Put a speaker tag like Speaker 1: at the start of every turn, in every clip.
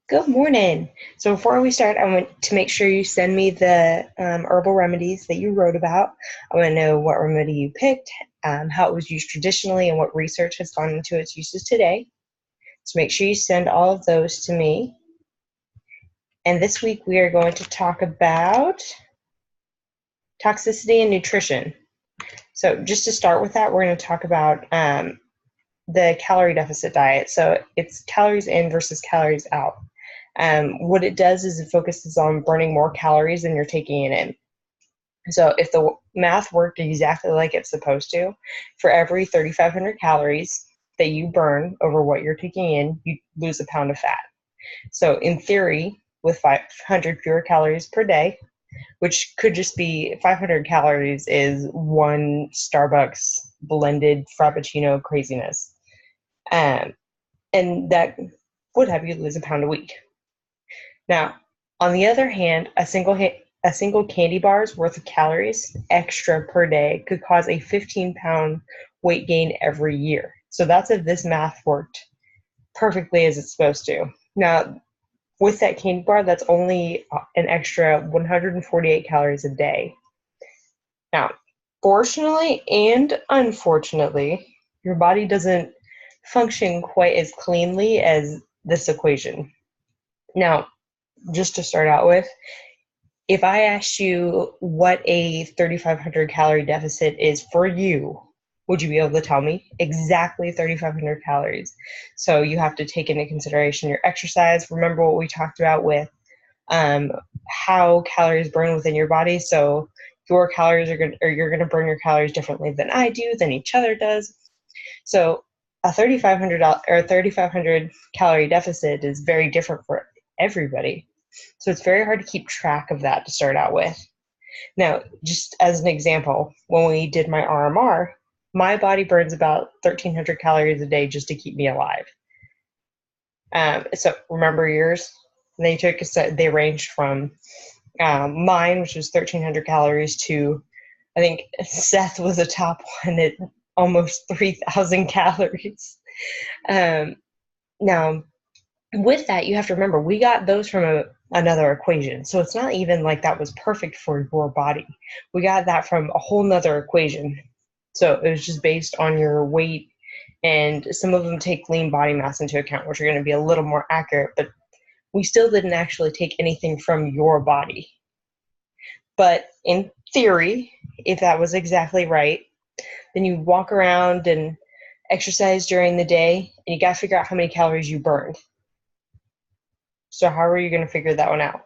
Speaker 1: Good morning. So before we start, I want to make sure you send me the herbal remedies that you wrote about. I want to know what remedy you picked, how it was used traditionally, and what research has gone into its uses today. So make sure you send all of those to me. And this week we are going to talk about toxicity and nutrition. So just to start with that, we're going to talk about the calorie deficit diet. So it's calories in versus calories out. What it does is it focuses on burning more calories than you're taking it in. So if the math worked exactly like it's supposed to, for every 3,500 calories that you burn over what you're taking in, you lose a pound of fat. So in theory, with 500 fewer calories per day, which could just be 500 calories is one Starbucks blended Frappuccino craziness. Um, and that would have you lose a pound a week. Now, on the other hand, a single candy bar's worth of calories extra per day could cause a 15-pound weight gain every year. So that's if this math worked perfectly as it's supposed to. Now, with that candy bar, that's only an extra 148 calories a day. Now, fortunately and unfortunately, your body doesn't function quite as cleanly as this equation. Now, just to start out with, if I asked you what a 3,500 calorie deficit is for you, would you be able to tell me? Exactly 3,500 calories. So you have to take into consideration your exercise. Remember what we talked about with how calories burn within your body. So your calories are going, or you're going to burn your calories differently than I do, than each other does. So a 3,500 calorie deficit is very different for everybody. So it's very hard to keep track of that to start out with. Now, just as an example, when we did my RMR, my body burns about 1,300 calories a day just to keep me alive. So remember yours? They ranged from mine, which was 1,300 calories, to I think Seth was a top one at almost 3,000 calories. Now, with that, you have to remember we got those from another equation. So it's not even like that was perfect for your body. We got that from a whole nother equation. So it was just based on your weight, and some of them take lean body mass into account, which are going to be a little more accurate, but we still didn't actually take anything from your body. But in theory, if that was exactly right, then you walk around and exercise during the day, and you got to figure out how many calories you burned. So how are you going to figure that one out?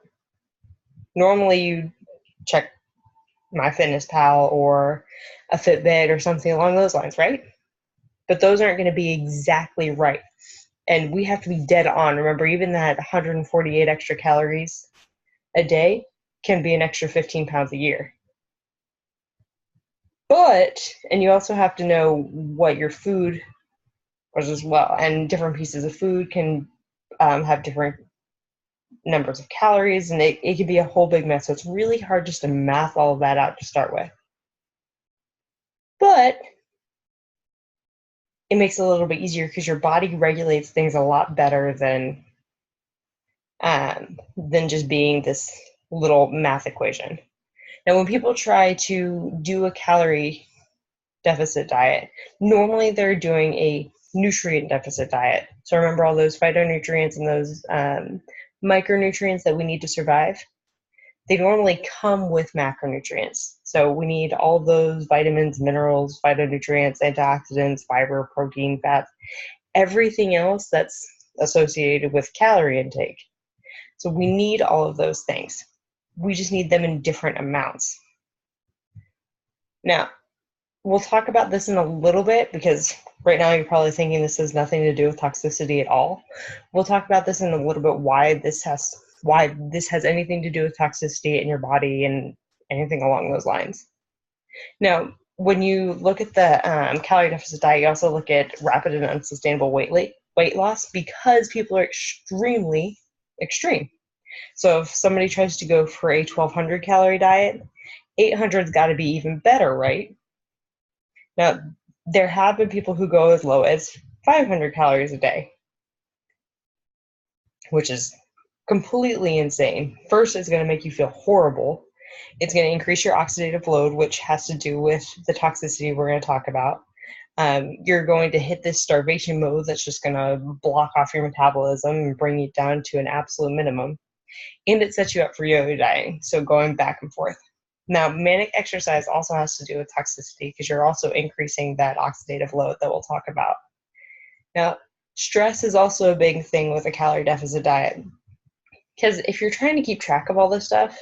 Speaker 1: Normally you check MyFitnessPal or a Fitbit or something along those lines, right? But those aren't going to be exactly right. And we have to be dead on. Remember, even that 148 extra calories a day can be an extra 15 pounds a year. But, and you also have to know what your food was as well. And different pieces of food can have different numbers of calories, and it could be a whole big mess. So it's really hard just to math all of that out to start with. But it makes it a little bit easier because your body regulates things a lot better than just being this little math equation. Now, when people try to do a calorie deficit diet, normally they're doing a nutrient deficit diet. So remember all those phytonutrients and those micronutrients that we need to survive? They normally come with macronutrients. So we need all those vitamins, minerals, phytonutrients, antioxidants, fiber, protein, fats, everything else that's associated with calorie intake. So we need all of those things. We just need them in different amounts. Now, we'll talk about this in a little bit because right now you're probably thinking this has nothing to do with toxicity at all. We'll talk about this in a little bit, why this has anything to do with toxicity in your body and anything along those lines. Now, when you look at the calorie deficit diet, you also look at rapid and unsustainable weight loss because people are extremely extreme. So if somebody tries to go for a 1,200 calorie diet, 800's got to be even better, right? Now, there have been people who go as low as 500 calories a day, which is completely insane. First, it's going to make you feel horrible. It's going to increase your oxidative load, which has to do with the toxicity we're going to talk about. You're going to hit this starvation mode that's just going to block off your metabolism and bring you down to an absolute minimum. And it sets you up for yo-yo dieting, so going back and forth. Now, manic exercise also has to do with toxicity because you're also increasing that oxidative load that we'll talk about. Now, stress is also a big thing with a calorie deficit diet because if you're trying to keep track of all this stuff,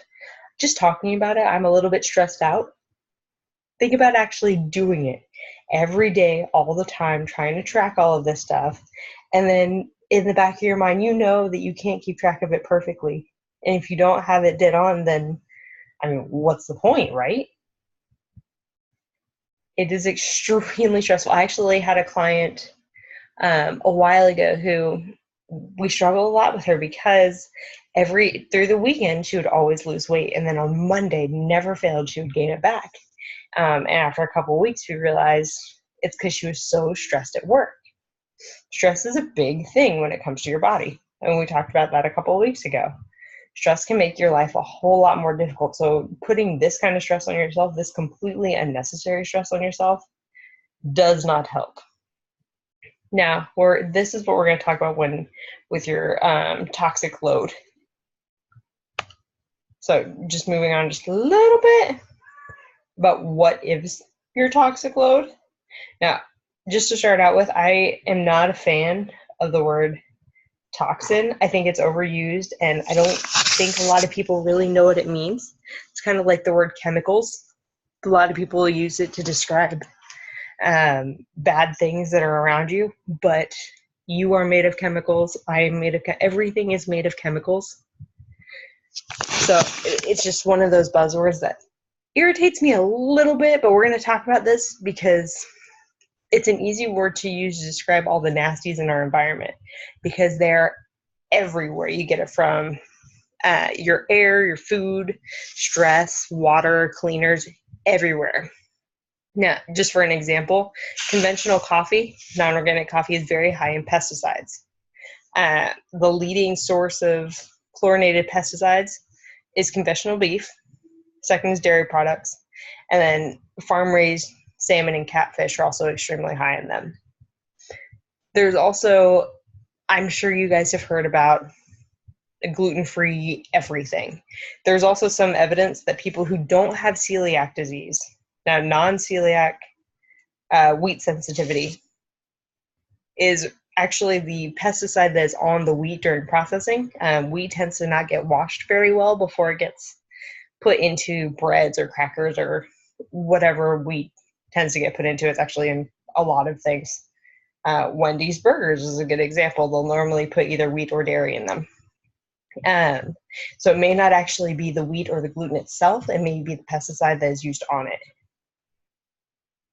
Speaker 1: just talking about it, I'm a little bit stressed out. Think about actually doing it every day, all the time, trying to track all of this stuff. And then in the back of your mind, you know that you can't keep track of it perfectly. And if you don't have it dead on, then, I mean, what's the point, right? It is extremely stressful. I actually had a client a while ago who we struggled a lot with her because through the weekend, she would always lose weight. And then on Monday, never failed, she would gain it back. And after a couple of weeks, we realized it's because she was so stressed at work. Stress is a big thing when it comes to your body. And we talked about that a couple of weeks ago. Stress can make your life a whole lot more difficult. So putting this kind of stress on yourself, this completely unnecessary stress on yourself, does not help. Now, this is what we're going to talk about with your toxic load. So just moving on just a little bit about what is your toxic load. Now, just to start out with, I am not a fan of the word toxin. I think it's overused, and I don't think a lot of people really know what it means. It's kind of like the word chemicals. A lot of people use it to describe bad things that are around you, but you are made of chemicals. I am made of everything is made of chemicals. So it's just one of those buzzwords that irritates me a little bit, but we're going to talk about this because it's an easy word to use to describe all the nasties in our environment because they're everywhere. You get it from your air, your food, stress, water, cleaners, everywhere. Now, just for an example, conventional coffee, non-organic coffee, is very high in pesticides. The leading source of chlorinated pesticides is conventional beef. Second is dairy products. And then farm-raised salmon and catfish are also extremely high in them. There's also, I'm sure you guys have heard about gluten-free everything. There's also some evidence that people who don't have celiac disease, now non-celiac wheat sensitivity, is actually the pesticide that is on the wheat during processing. Wheat tends to not get washed very well before it gets put into breads or crackers or whatever wheat tends to get put into. It's actually in a lot of things. Wendy's burgers is a good example. They'll normally put either wheat or dairy in them. So it may not actually be the wheat or the gluten itself. It may be the pesticide that is used on it.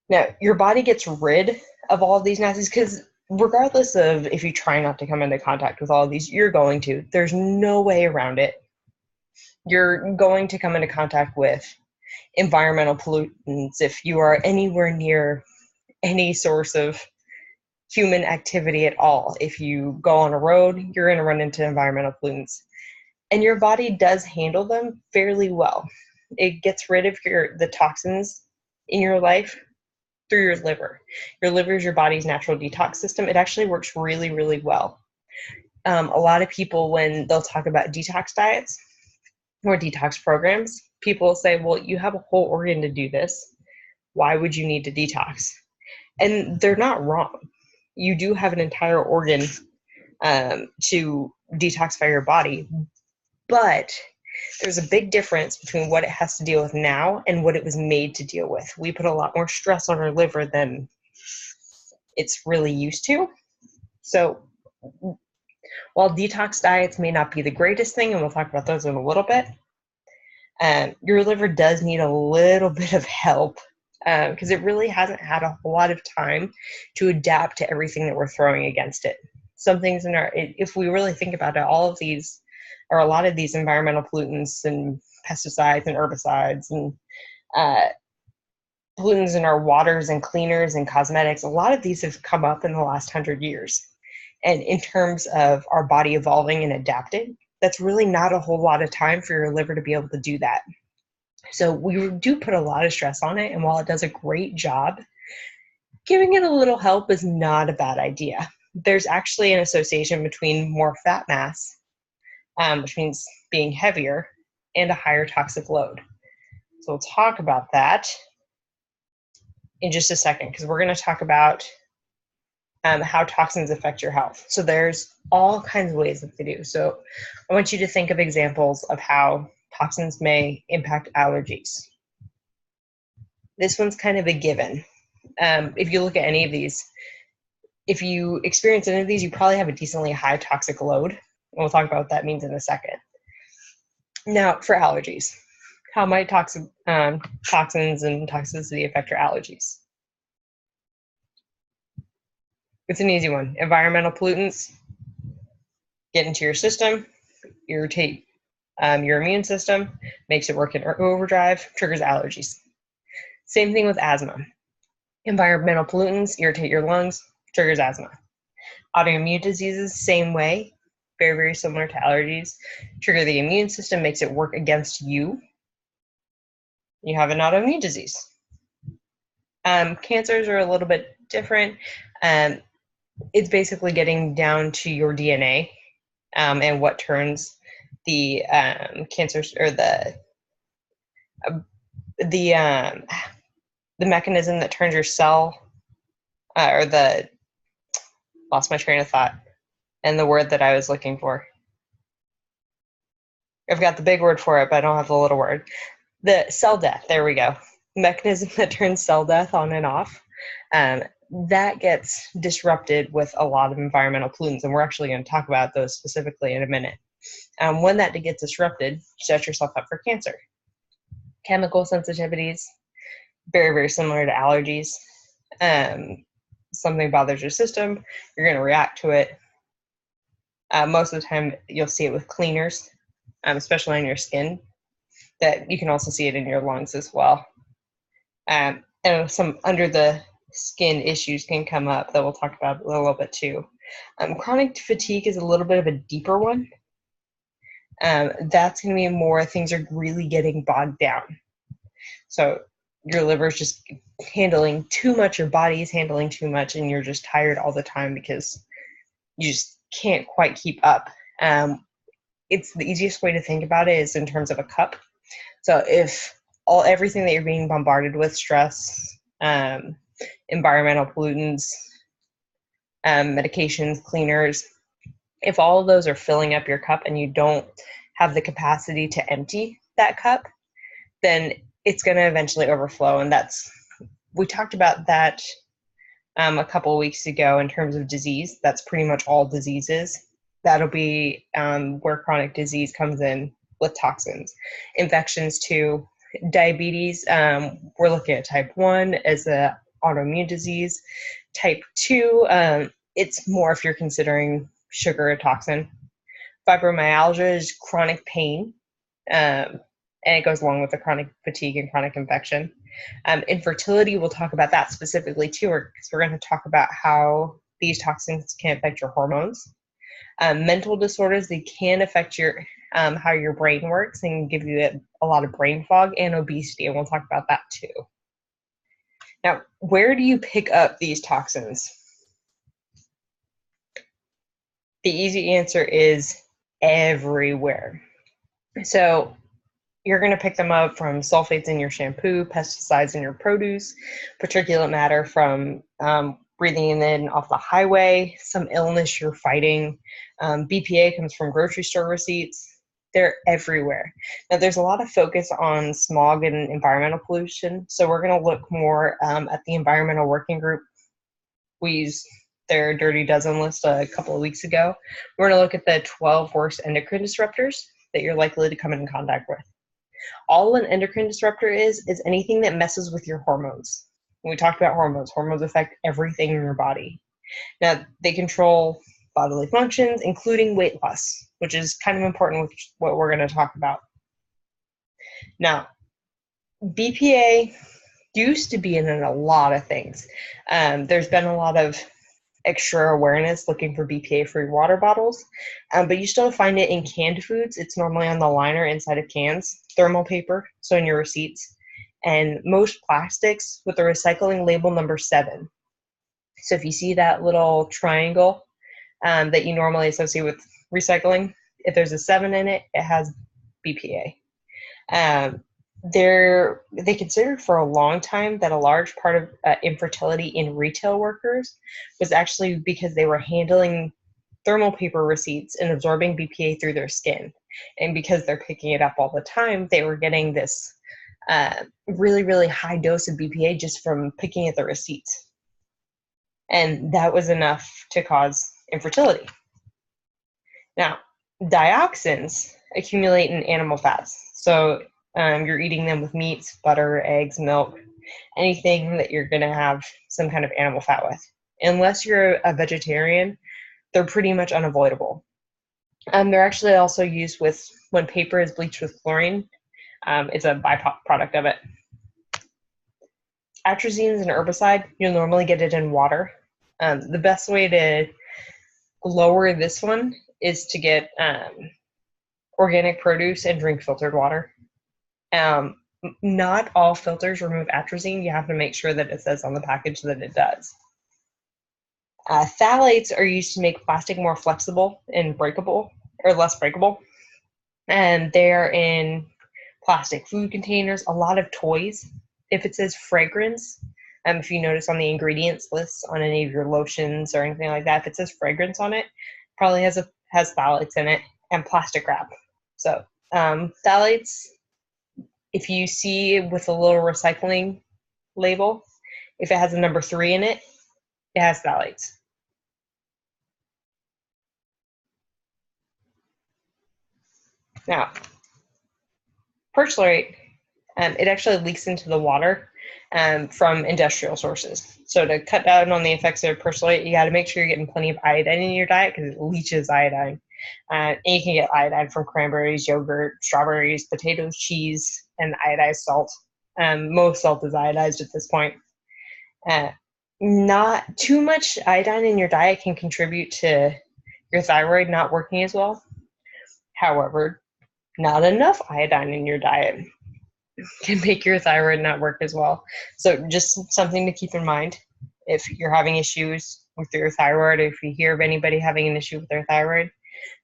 Speaker 1: Now, your body gets rid of all of these nasties because regardless of if you try not to come into contact with all of these, you're going to. There's no way around it. You're going to come into contact with environmental pollutants if you are anywhere near any source of human activity at all. If you go on a road, you're going to run into environmental pollutants. And your body does handle them fairly well. It gets rid of the toxins in your life through your liver. Your liver is your body's natural detox system. It actually works really, really well. A lot of people, when they'll talk about detox diets or detox programs, people say, well, you have a whole organ to do this. Why would you need to detox? And they're not wrong. You do have an entire organ to detoxify your body, but there's a big difference between what it has to deal with now and what it was made to deal with. We put a lot more stress on our liver than it's really used to. So while detox diets may not be the greatest thing, and we'll talk about those in a little bit, your liver does need a little bit of help because it really hasn't had a whole lot of time to adapt to everything that we're throwing against it. Some things if we really think about it, all of these, or a lot of these environmental pollutants and pesticides and herbicides and pollutants in our waters and cleaners and cosmetics, a lot of these have come up in the last 100 years. And in terms of our body evolving and adapting, That's really not a whole lot of time for your liver to be able to do that. So we do put a lot of stress on it, and while it does a great job, giving it a little help is not a bad idea. There's actually an association between more fat mass, which means being heavier, and a higher toxic load. So we'll talk about that in just a second, because we're going to talk about how toxins affect your health. So there's all kinds of ways that they do. So I want you to think of examples of how toxins may impact allergies. This one's kind of a given. If you look at any of these, if you experience any of these, you probably have a decently high toxic load. And we'll talk about what that means in a second. Now, for allergies, how might toxins and toxicity affect your allergies? It's an easy one. Environmental pollutants get into your system, irritate your immune system, makes it work in overdrive, triggers allergies. Same thing with asthma. Environmental pollutants irritate your lungs, triggers asthma. Autoimmune diseases, same way, very, very similar to allergies. Trigger the immune system, makes it work against you. You have an autoimmune disease. Cancers are a little bit different. It's basically getting down to your DNA and what turns the cancers, or the mechanism that turns your cell, lost my train of thought, and the word that I was looking for. I've got the big word for it, but I don't have the little word. The cell death, there we go. Mechanism that turns cell death on and off. That gets disrupted with a lot of environmental pollutants, and we're actually going to talk about those specifically in a minute. When that gets disrupted, set yourself up for cancer. Chemical sensitivities, very, very similar to allergies. Something bothers your system, you're going to react to it. Most of the time, you'll see it with cleaners, especially on your skin. That you can also see it in your lungs as well. And some under the skin issues can come up that we'll talk about a little bit too. Chronic fatigue is a little bit of a deeper one. That's going to be more things are really getting bogged down. So your liver's just handling too much, your body is handling too much, and you're just tired all the time because you just can't quite keep up. It's the easiest way to think about it is in terms of a cup. So if everything that you're being bombarded with, stress, environmental pollutants, medications, cleaners, if all of those are filling up your cup and you don't have the capacity to empty that cup, then it's going to eventually overflow. And we talked about that a couple of weeks ago in terms of disease. That's pretty much all diseases. That'll be where chronic disease comes in with toxins. Infections too. Diabetes, we're looking at type 1 as an autoimmune disease. Type 2, it's more if you're considering sugar a toxin. Fibromyalgia is chronic pain, and it goes along with the chronic fatigue and chronic infection. Infertility, we'll talk about that specifically too, because we're going to talk about how these toxins can affect your hormones. Mental disorders, they can affect how your brain works and give you a lot of brain fog, and obesity, and we'll talk about that too. Now, where do you pick up these toxins? The easy answer is everywhere. So you're going to pick them up from sulfates in your shampoo, pesticides in your produce, particulate matter from breathing in off the highway, some illness you're fighting. BPA comes from grocery store receipts. They're everywhere. Now, there's a lot of focus on smog and environmental pollution, so we're going to look more at the Environmental Working Group. We used their Dirty Dozen list a couple of weeks ago. We're going to look at the 12 worst endocrine disruptors that you're likely to come in contact with. All an endocrine disruptor is anything that messes with your hormones. When we talked about hormones, hormones affect everything in your body. Now, they control bodily functions, including weight loss, which is kind of important with what we're going to talk about. Now, BPA used to be in a lot of things. There's been a lot of extra awareness looking for BPA-free water bottles, but you still find it in canned foods. It's normally on the liner inside of cans, thermal paper, so in your receipts, and most plastics with the recycling label number 7. So if you see that little triangle that you normally associate with recycling, if there's a 7 in it, it has BPA. They considered for a long time that a large part of infertility in retail workers was actually because they were handling thermal paper receipts and absorbing BPA through their skin. And because they're picking it up all the time, they were getting this really, really high dose of BPA just from picking at the receipts. And that was enough to cause infertility. Now, dioxins accumulate in animal fats. So you're eating them with meats, butter, eggs, milk, anything that you're going to have some kind of animal fat with. Unless you're a vegetarian, they're pretty much unavoidable. They're actually also used with when paper is bleached with chlorine. It's a byproduct of it. Atrazine is an herbicide. You'll normally get it in water. The best way to lower this one is to get organic produce and drink filtered water. Not all filters remove atrazine. You have to make sure that it says on the package that it does. Phthalates are used to make plastic more flexible and breakable, or less breakable. And they're in plastic food containers, a lot of toys. If it says fragrance, if you notice on the ingredients list on any of your lotions or anything like that, if it says fragrance on it, probably has phthalates in it, and plastic wrap. So phthalates, if you see with a little recycling label, if it has a number 3 in it, it has phthalates. Now, perchlorate, it actually leaks into the water from industrial sources. So to cut down on the effects of perchlorate, you got to make sure you're getting plenty of iodine in your diet because it leaches iodine. And you can get iodine from cranberries, yogurt, strawberries, potatoes, cheese, and iodized salt. Most salt is iodized at this point. Not too much iodine in your diet can contribute to your thyroid not working as well. However, not enough iodine in your diet can make your thyroid not work as well. So just something to keep in mind if you're having issues with your thyroid, or if you hear of anybody having an issue with their thyroid,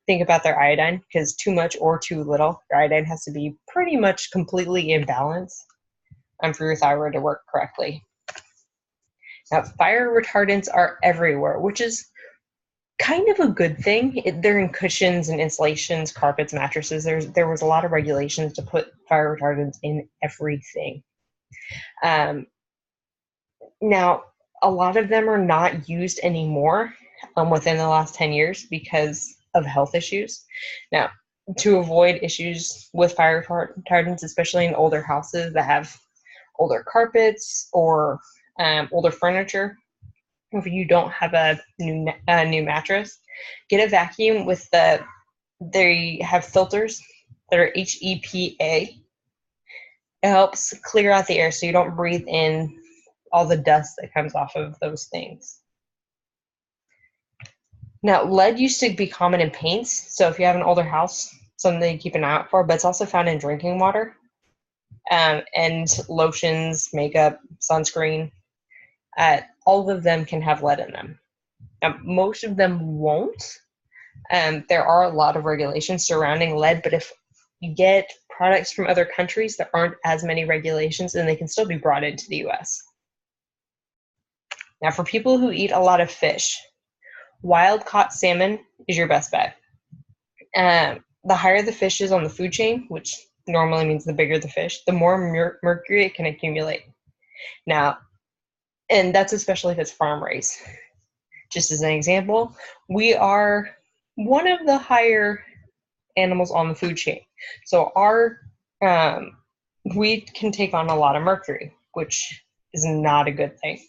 Speaker 1: think about their iodine, because too much or too little, your iodine has to be pretty much completely in balance for your thyroid to work correctly. Now, fire retardants are everywhere, which is kind of a good thing. They're in cushions and insulations, carpets, mattresses. There was a lot of regulations to put fire retardants in everything. Now, a lot of them are not used anymore within the last 10 years because of health issues. Now, to avoid issues with fire retardants, especially in older houses that have older carpets or older furniture, if you don't have a new mattress, get a vacuum with they have filters that are HEPA. It helps clear out the air so you don't breathe in all the dust that comes off of those things. Now, lead used to be common in paints, so if you have an older house, something to keep an eye out for, but it's also found in drinking water, and lotions, makeup, sunscreen. All of them can have lead in them. Now, most of them won't. There are a lot of regulations surrounding lead, but if you get products from other countries, there aren't as many regulations, and they can still be brought into the US. Now, for people who eat a lot of fish, wild-caught salmon is your best bet. The higher the fish is on the food chain, which normally means the bigger the fish, the more mercury it can accumulate. Now, and that's especially if it's farm raised. Just as an example, we are one of the higher animals on the food chain. So we can take on a lot of mercury, which is not a good thing.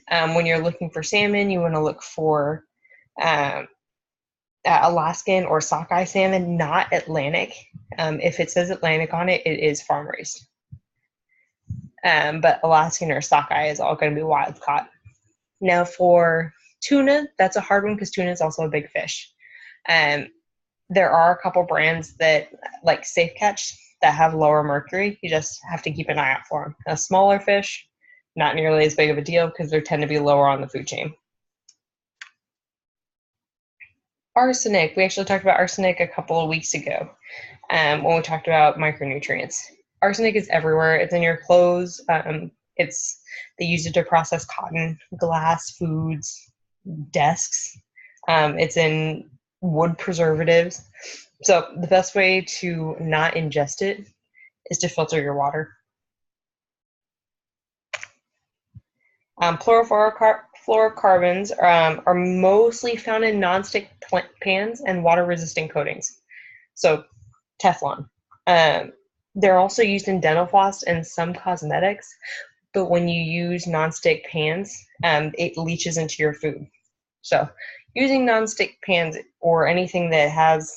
Speaker 1: When you're looking for salmon, you want to look for Alaskan or sockeye salmon, not Atlantic. If it says Atlantic on it, it is farm raised. But Alaskan or sockeye is all going to be wild caught. Now, for Tuna, that's a hard one because tuna is also a big fish. There are a couple brands that, like Safe Catch, that have lower mercury. You just have to keep an eye out for them. A smaller fish, not nearly as big of a deal because they tend to be lower on the food chain. Arsenic. We actually talked about arsenic a couple of weeks ago when we talked about micronutrients. Arsenic is everywhere. It's in your clothes. They use it to process cotton, glass, foods, desks. It's in wood preservatives. So the best way to not ingest it is to filter your water. Fluorocarbons are mostly found in nonstick pans and water-resistant coatings. So Teflon. They're also used in dental floss and some cosmetics, but when you use nonstick pans, it leaches into your food. So using nonstick pans or anything that has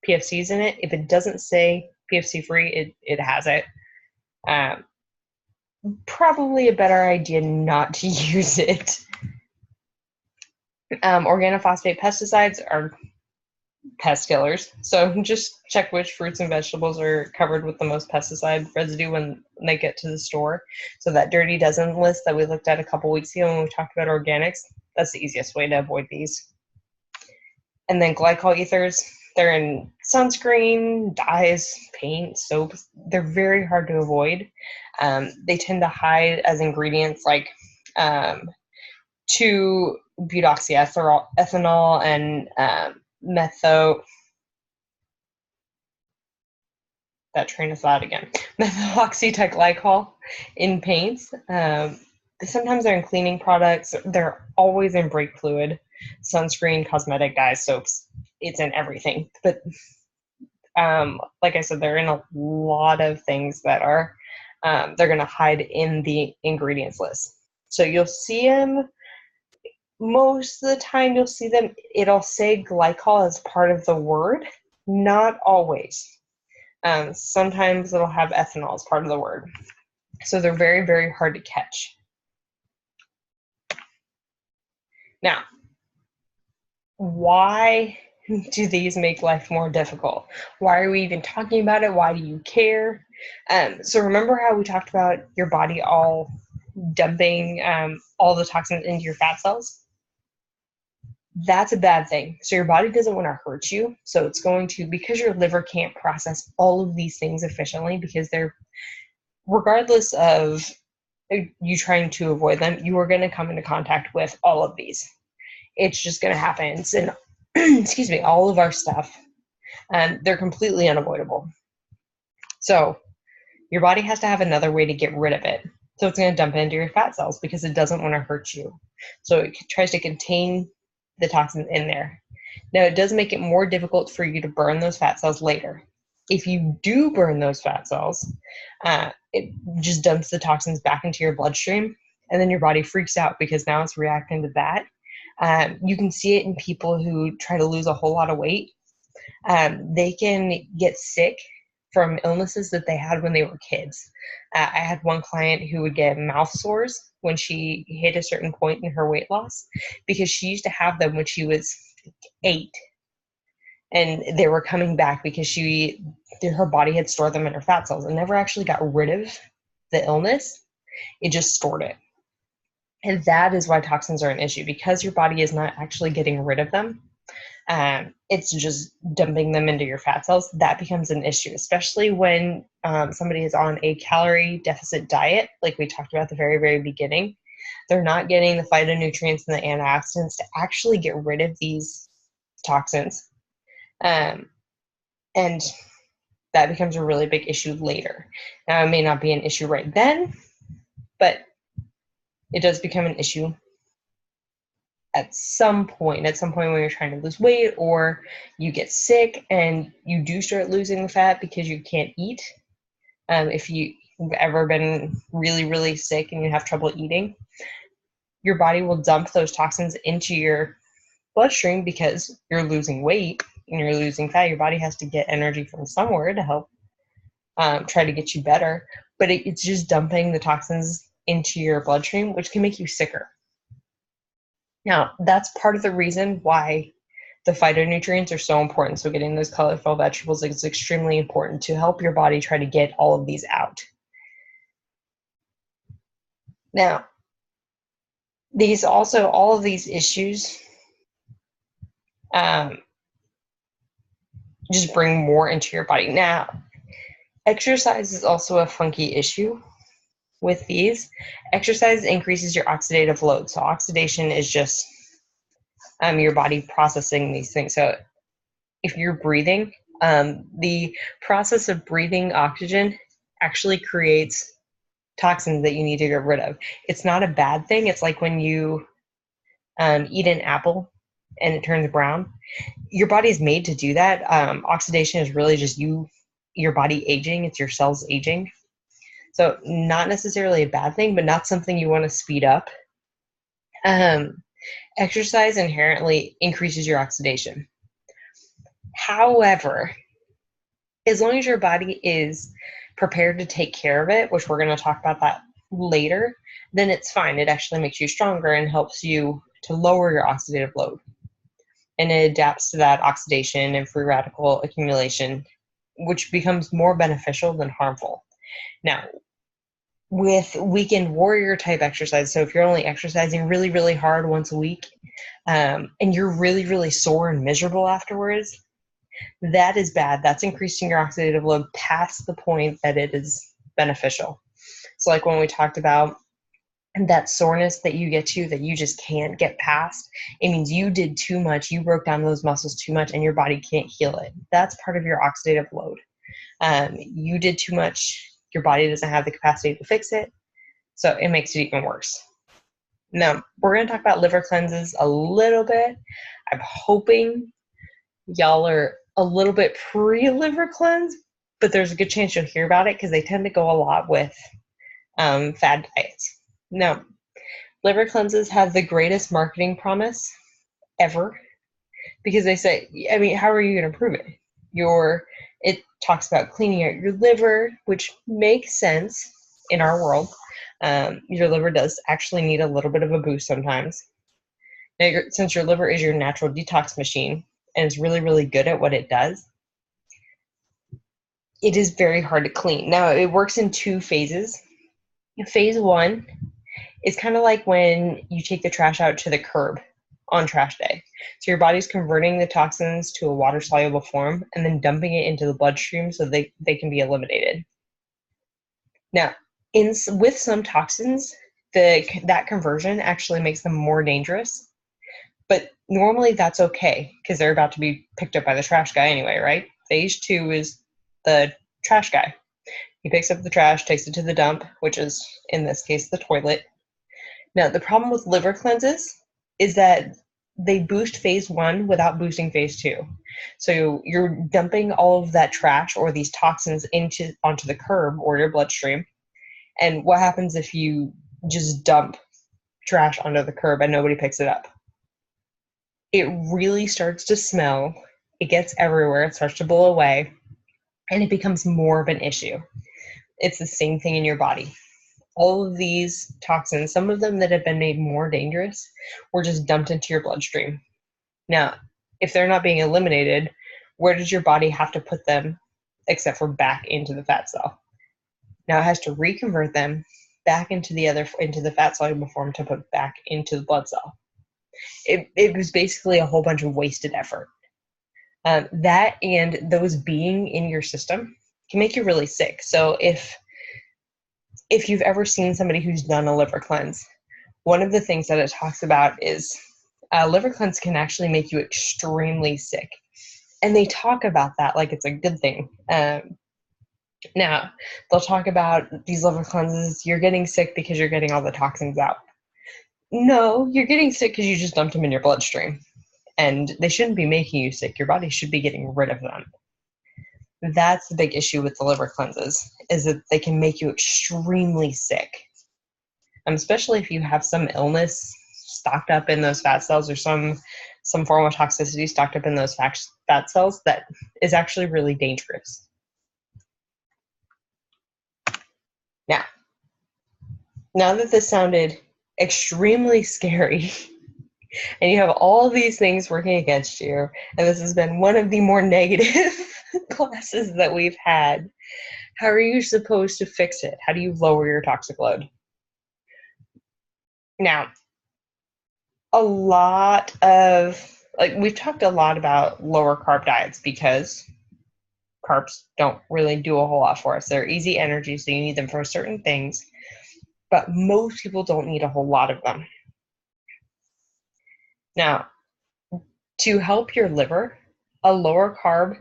Speaker 1: PFCs in it, if it doesn't say PFC free, it has it. Probably a better idea not to use it. Organophosphate pesticides are pest killers. So just check which fruits and vegetables are covered with the most pesticide residue when they get to the store. So that Dirty Dozen list that we looked at a couple weeks ago when we talked about organics, that's the easiest way to avoid these. And then glycol ethers, they're in sunscreen, dyes, paint, soaps. They're very hard to avoid. They tend to hide as ingredients like 2-butoxyethanol and that train of thought again, methoxyteglycol in paints. Sometimes they're in cleaning products. They're always in brake fluid, sunscreen, cosmetic, dyes, soaps. It's in everything. But like I said, they're in a lot of things that are, they're going to hide in the ingredients list. So you'll see them, most of the time you'll see them, it'll say glycol as part of the word, not always. Sometimes it'll have ethanol as part of the word. So they're very, very hard to catch. Now, why do these make life more difficult? Why are we even talking about it? Why do you care? So remember how we talked about your body all dumping all the toxins into your fat cells? That's a bad thing. So your body doesn't want to hurt you. So it's going to, because your liver can't process all of these things efficiently, because they're, regardless of you trying to avoid them, you are going to come into contact with all of these. It's just going to happen. It's in, excuse me, all of our stuff. And they're completely unavoidable. So your body has to have another way to get rid of it. So it's going to dump it into your fat cells because it doesn't want to hurt you. So it tries to contain the toxins in there. Now, it does make it more difficult for you to burn those fat cells later. If you do burn those fat cells, it just dumps the toxins back into your bloodstream, and then your body freaks out because now it's reacting to that. You can see it in people who try to lose a whole lot of weight. They can get sick from illnesses that they had when they were kids. I had one client who would get mouth sores when she hit a certain point in her weight loss because she used to have them when she was 8. And they were coming back because her body had stored them in her fat cells and never actually got rid of the illness. It just stored it. And that is why toxins are an issue, because your body is not actually getting rid of them. It's just dumping them into your fat cells. That becomes an issue, especially when somebody is on a calorie deficit diet, like we talked about at the very, very beginning. They're not getting the phytonutrients and the antioxidants to actually get rid of these toxins. And that becomes a really big issue later. Now, it may not be an issue right then, but it does become an issue at some point when you're trying to lose weight or you get sick and you do start losing the fat because you can't eat. If you've ever been really, really sick and you have trouble eating, your body will dump those toxins into your bloodstream because you're losing weight and you're losing fat. Your body has to get energy from somewhere to help try to get you better, but it's just dumping the toxins into your bloodstream, which can make you sicker. Now, that's part of the reason why the phytonutrients are so important. So getting those colorful vegetables is extremely important to help your body try to get all of these out. Now, all of these issues just bring more into your body. Now, exercise is also a funky issue with these. Exercise increases your oxidative load. So oxidation is just your body processing these things. So if you're breathing, the process of breathing oxygen actually creates toxins that you need to get rid of. It's not a bad thing. It's like when you eat an apple and it turns brown. Your body's made to do that. Oxidation is really just your body aging. It's your cells aging. So not necessarily a bad thing, but not something you want to speed up. Exercise inherently increases your oxidation. However, as long as your body is prepared to take care of it, which we're going to talk about that later, then it's fine. It actually makes you stronger and helps you to lower your oxidative load. And it adapts to that oxidation and free radical accumulation, which becomes more beneficial than harmful. Now, with weekend warrior type exercise, so if you're only exercising really, really hard once a week, and you're really, really sore and miserable afterwards, that is bad. That's increasing your oxidative load past the point that it is beneficial. So like when we talked about that soreness that you get to that you just can't get past, it means you did too much, you broke down those muscles too much, and your body can't heal it. That's part of your oxidative load. You did too much, your body doesn't have the capacity to fix it, so it makes it even worse. Now, we're going to talk about liver cleanses a little bit. I'm hoping y'all are a little bit pre-liver cleanse, but there's a good chance you'll hear about it because they tend to go a lot with fad diets. Now, liver cleanses have the greatest marketing promise ever because they say, I mean, how are you going to prove it? It talks about cleaning out your liver, which makes sense in our world. Your liver does actually need a little bit of a boost sometimes. Now, since your liver is your natural detox machine and it's really, really good at what it does, it is very hard to clean. Now, it works in 2 phases. Phase 1 is kind of like when you take the trash out to the curb on trash day. So your body's converting the toxins to a water-soluble form and then dumping it into the bloodstream so they can be eliminated. Now, with some toxins, that conversion actually makes them more dangerous. But normally that's okay because they're about to be picked up by the trash guy anyway, right? Phase 2 is the trash guy. He picks up the trash, takes it to the dump, which is, in this case, the toilet. Now, the problem with liver cleanses is that they boost phase 1 without boosting phase 2. So you're dumping all of that trash or these toxins onto the curb or your bloodstream. And what happens if you just dump trash onto the curb and nobody picks it up? It really starts to smell. It gets everywhere. It starts to blow away. And it becomes more of an issue. It's the same thing in your body. All of these toxins, some of them that have been made more dangerous, were just dumped into your bloodstream. Now, if they're not being eliminated, where does your body have to put them except for back into the fat cell? Now it has to reconvert them back into the fat soluble form to put back into the blood cell. It was basically a whole bunch of wasted effort. That and those being in your system can make you really sick. So if you've ever seen somebody who's done a liver cleanse, one of the things that it talks about is a liver cleanse can actually make you extremely sick. And they talk about that like it's a good thing. Now, they'll talk about these liver cleanses, you're getting sick because you're getting all the toxins out. No, you're getting sick because you just dumped them in your bloodstream. And they shouldn't be making you sick. Your body should be getting rid of them. That's the big issue with the liver cleanses, is that they can make you extremely sick. Especially if you have some illness stocked up in those fat cells or some form of toxicity stocked up in those fat cells that is actually really dangerous. Now that this sounded extremely scary, and you have all these things working against you, and this has been one of the more negative classes that we've had. How are you supposed to fix it? How do you lower your toxic load? Now, we've talked a lot about lower carb diets because carbs don't really do a whole lot for us. They're easy energy, so you need them for certain things, but most people don't need a whole lot of them. Now, to help your liver, a lower carb,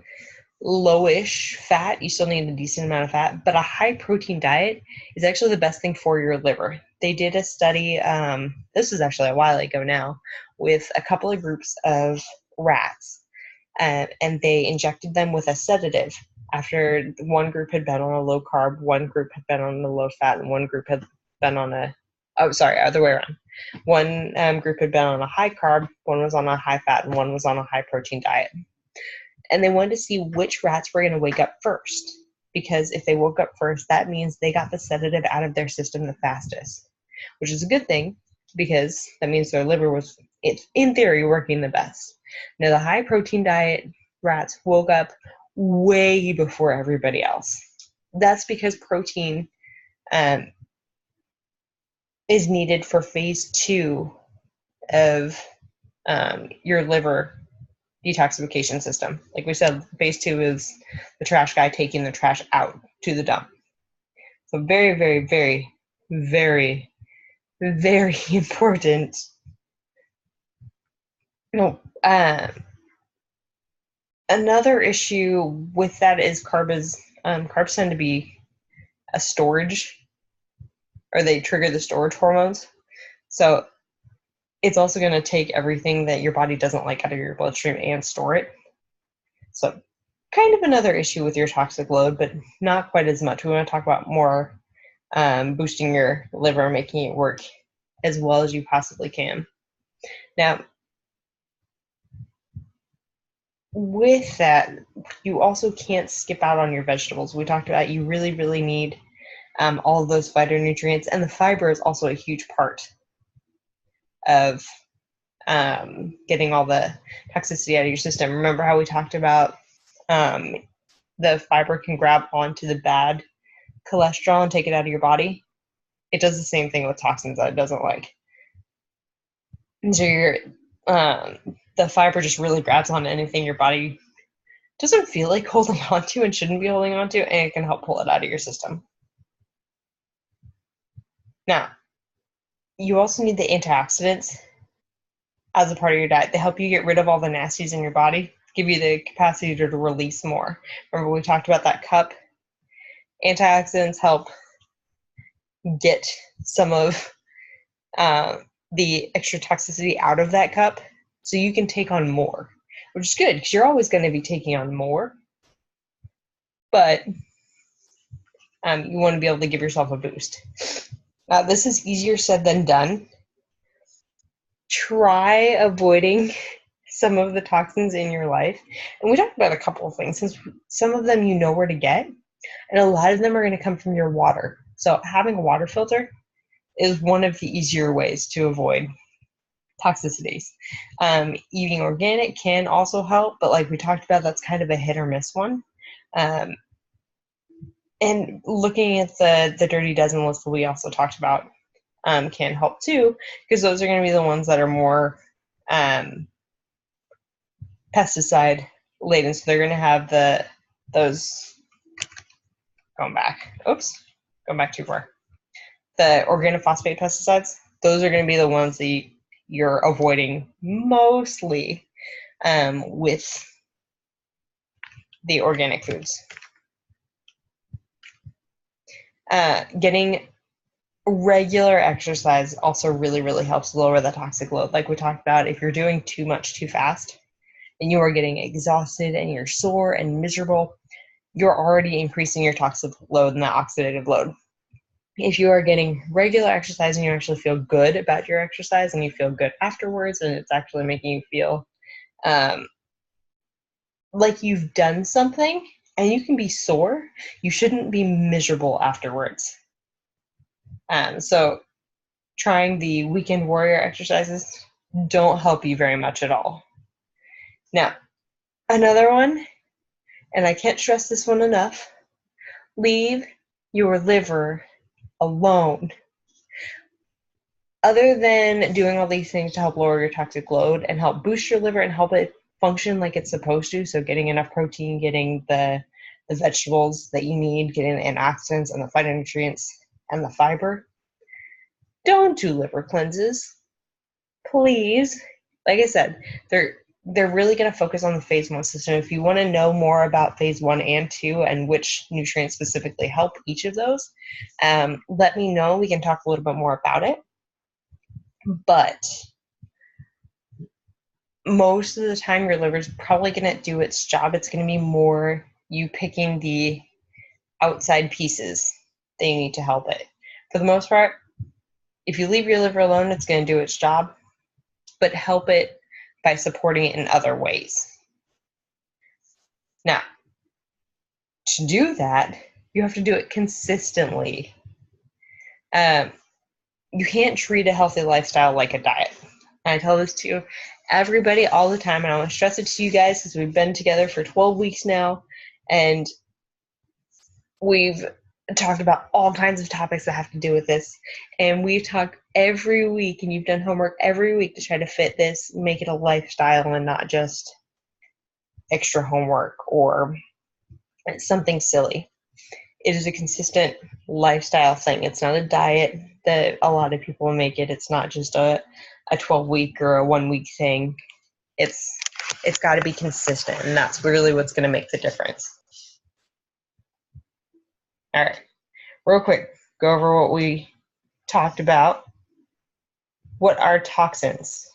Speaker 1: lowish fat, you still need a decent amount of fat, but a high protein diet is actually the best thing for your liver. They did a study, this was actually a while ago now, with a couple of groups of rats, and they injected them with a sedative after one group had been on a low carb, one group had been on a low fat, and one group had been on other way around. One group had been on a high carb, one was on a high fat, and one was on a high protein diet. And they wanted to see which rats were going to wake up first, because if they woke up first, that means they got the sedative out of their system the fastest, which is a good thing because that means their liver was, in theory, working the best. Now, the high protein diet rats woke up way before everybody else. That's because protein is needed for phase 2 of your liver detoxification system. Like we said, phase 2 is the trash guy taking the trash out to the dump. So very, very, very, very, very important. Another issue with that is carbs tend to be a storage, or they trigger the storage hormones. So it's also going to take everything that your body doesn't like out of your bloodstream and store it. So kind of another issue with your toxic load, but not quite as much. We want to talk about more boosting your liver, making it work as well as you possibly can. Now, with that, you also can't skip out on your vegetables. We talked about you really, really need all of those phytonutrients, and the fiber is also a huge part of getting all the toxicity out of your system. Remember how we talked about the fiber can grab onto the bad cholesterol and take it out of your body? It does the same thing with toxins that it doesn't like. And so the fiber just really grabs onto anything your body doesn't feel like holding on to and shouldn't be holding on to, and it can help pull it out of your system. Now, you also need the antioxidants as a part of your diet. They help you get rid of all the nasties in your body, give you the capacity to release more. Remember we talked about that cup? Antioxidants help get some of the extra toxicity out of that cup so you can take on more, which is good because you're always going to be taking on more, but you want to be able to give yourself a boost. Now, this is easier said than done. Try avoiding some of the toxins in your life. And we talked about a couple of things, since some of them you know where to get, and a lot of them are going to come from your water. So having a water filter is one of the easier ways to avoid toxicities. Eating organic can also help, but like we talked about, that's kind of a hit or miss one. And looking at the Dirty Dozen list that we also talked about can help too, because those are going to be the ones that are more pesticide laden. So they're going to have those going back too far. The organophosphate pesticides, those are going to be the ones that you're avoiding mostly with the organic foods. Getting regular exercise also really, really helps lower the toxic load. Like we talked about, if you're doing too much too fast and you are getting exhausted and you're sore and miserable, you're already increasing your toxic load and that oxidative load. If you are getting regular exercise and you actually feel good about your exercise and you feel good afterwards and it's actually making you feel like you've done something, and you can be sore, you shouldn't be miserable afterwards. So trying the weekend warrior exercises don't help you very much at all. Now, another one, and I can't stress this one enough, leave your liver alone. Other than doing all these things to help lower your toxic load and help boost your liver and help it function like it's supposed to, so getting enough protein, getting the vegetables that you need, getting the antioxidants and the phytonutrients and the fiber, don't do liver cleanses, please. Like I said, they're really going to focus on the phase 1 system. If you want to know more about phase 1 and 2 and which nutrients specifically help each of those, let me know. We can talk a little bit more about it. But most of the time, your liver is probably going to do its job. It's going to be more you picking the outside pieces that you need to help it. For the most part, if you leave your liver alone, it's going to do its job, but help it by supporting it in other ways. Now, to do that, you have to do it consistently. You can't treat a healthy lifestyle like a diet. And I tell this to everybody all the time, and I want to stress it to you guys because we've been together for 12 weeks now, and we've talked about all kinds of topics that have to do with this, and we've talked every week, and you've done homework every week to try to fit this, make it a lifestyle and not just extra homework or something silly. It is a consistent lifestyle thing. It's not a diet that a lot of people make it. It's not just a 12-week or a 1-week thing. It's got to be consistent, and that's really what's going to make the difference. All right, real quick, go over what we talked about. What are toxins?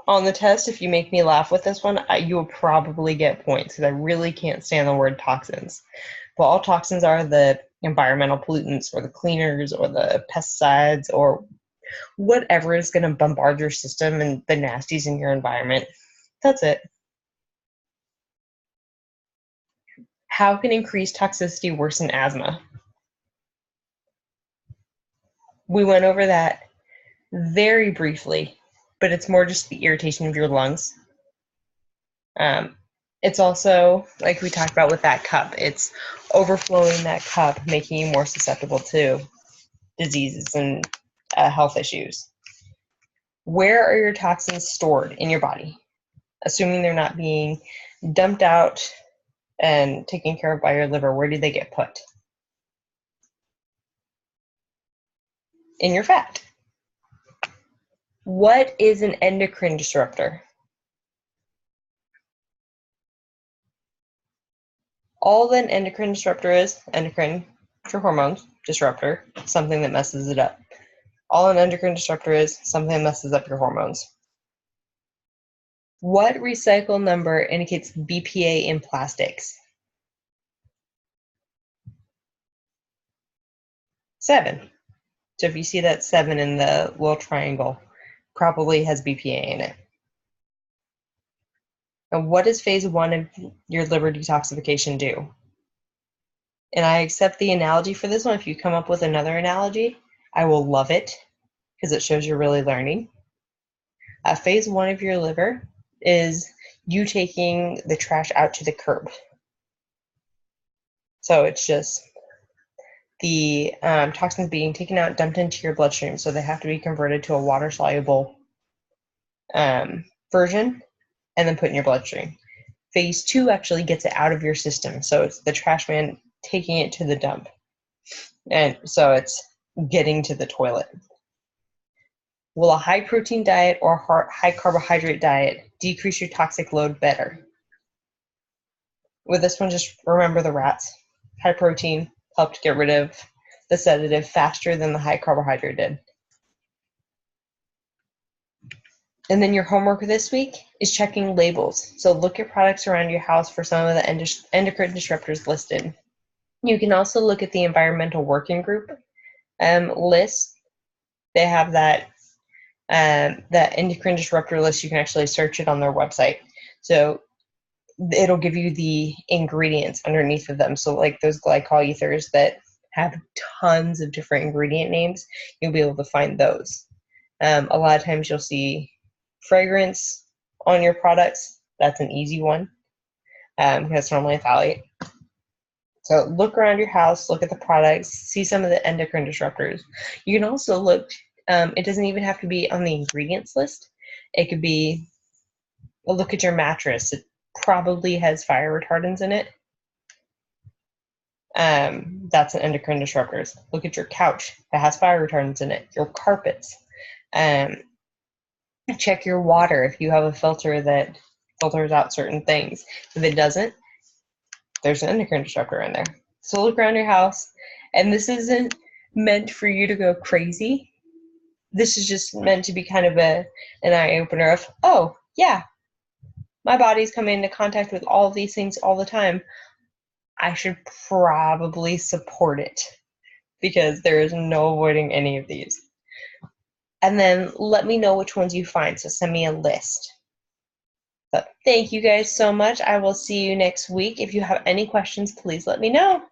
Speaker 1: On the test, if you make me laugh with this one, you'll probably get points because I really can't stand the word toxins. But all toxins are the environmental pollutants or the cleaners or the pesticides or whatever is going to bombard your system and the nasties in your environment. That's it. How can increased toxicity worsen asthma? We went over that very briefly, but it's more just the irritation of your lungs. It's also, like we talked about with that cup, it's overflowing that cup, making you more susceptible to diseases and health issues. Where are your toxins stored in your body? Assuming they're not being dumped out and taken care of by your liver, where do they get put? In your fat. What is an endocrine disruptor? All that an endocrine disruptor is, endocrine, your hormones, disruptor, something that messes it up. All an endocrine disruptor is, something that messes up your hormones. What recycle number indicates BPA in plastics? 7. So if you see that 7 in the little triangle, probably has BPA in it. And what does phase 1 of your liver detoxification do? And I accept the analogy for this one. If you come up with another analogy, I will love it because it shows you're really learning. Phase 1 of your liver is you taking the trash out to the curb. So it's just the toxins being taken out, dumped into your bloodstream. So they have to be converted to a water-soluble version and then put in your bloodstream. Phase 2 actually gets it out of your system. So it's the trash man taking it to the dump. And so it's getting to the toilet. Will a high protein diet or high carbohydrate diet decrease your toxic load better? With this one, just remember the rats. High protein helped get rid of the sedative faster than the high carbohydrate did. And then your homework this week is checking labels. So look at products around your house for some of the endocrine disruptors listed. You can also look at the environmental working group list. They have that endocrine disruptor list. You can actually search it on their website. So it'll give you the ingredients underneath of them. So like those glycol ethers that have tons of different ingredient names, you'll be able to find those. A lot of times you'll see fragrance on your products. That's an easy one because it's normally a phthalate. So look around your house, look at the products, see some of the endocrine disruptors. You can also look, it doesn't even have to be on the ingredients list. It could be a look at your mattress. It probably has fire retardants in it. That's an endocrine disruptor. Look at your couch that has fire retardants in it. Your carpets. Check your water if you have a filter that filters out certain things. If it doesn't, there's an endocrine disruptor in there. So look around your house, and this isn't meant for you to go crazy. This is just meant to be kind of an eye-opener of, oh, yeah, my body's coming into contact with all of these things all the time. I should probably support it because there is no avoiding any of these. And then let me know which ones you find, so send me a list. So thank you guys so much. I will see you next week. If you have any questions, please let me know.